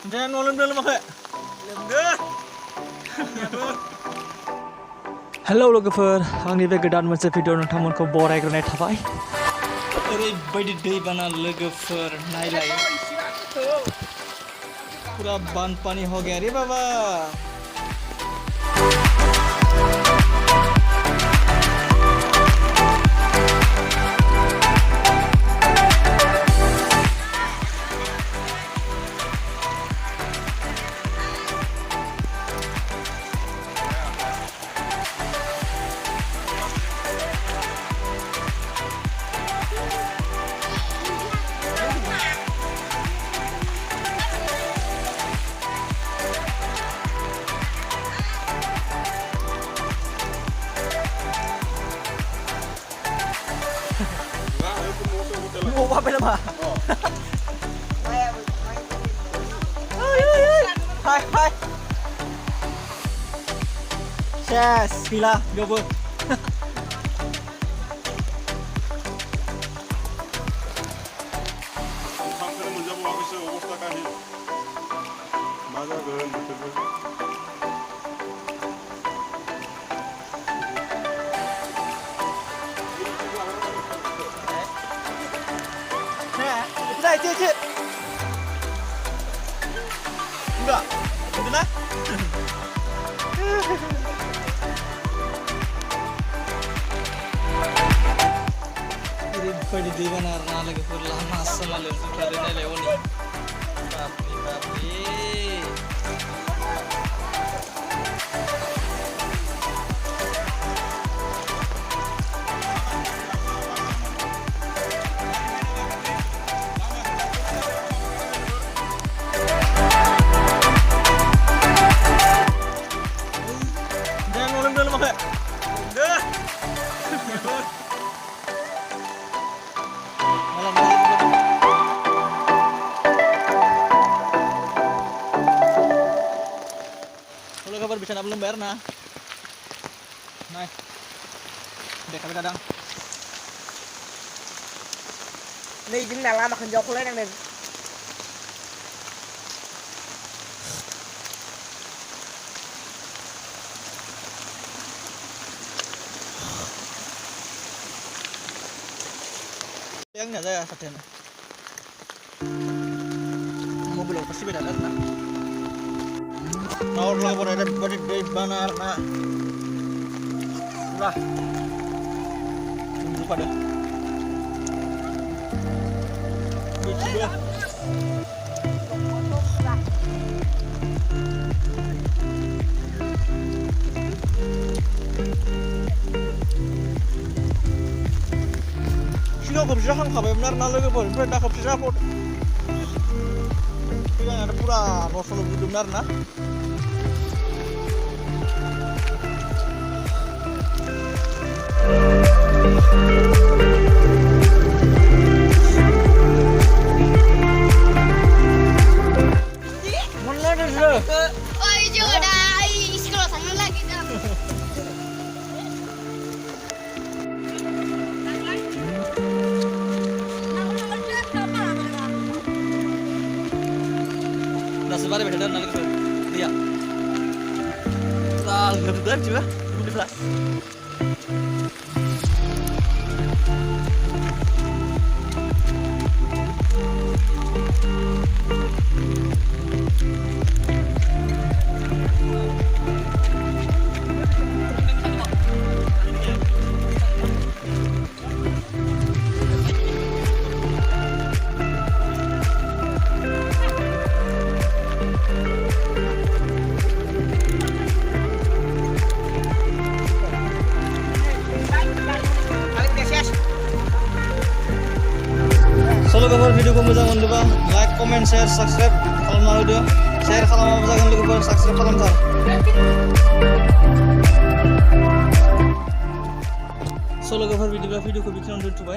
Jangan ngolong dulu pakai. Hello लोगोफोर आंनि बे गोदान मोनसे भिडिअ नोंथांमोनखौ बरायग्रोनाय थाबाय। ओरैबायदि दैबाना लोगोफोर नायलाय पूरा बानपानी हो गया रे बाबा। Mau apa nama? Hai hai. Yes, Villa, go. Cik. Enggak. Benar? Ini di mana lagi lama sama lensu kalian Leoni. Tapi. Kalau kabar bisa belum bayar nah. Nah. Dek kami kadang. Nih jeung lama makan jauh lain yang yang nggak ada satu mobil pasti beda kan? Naur lah boleh ada body banar nak lah tunggu pada coba kau bisa kan kabar benar nalar ke bawah, benar kau bisa apa? Kita ada pura rosol benar nah. Mana ada sudah? Oh iya dah, sekolah sana lagi dah. Sebentar beda nanti ke dia. Sebentar coba, tunggu dulu. Kalau kabar video kamu jangan lupa like, comment, share, subscribe. Kalau mau video share, kalau mau jangan lupa subscribe kalau mau. Solo kabar video ko bikin on YouTube.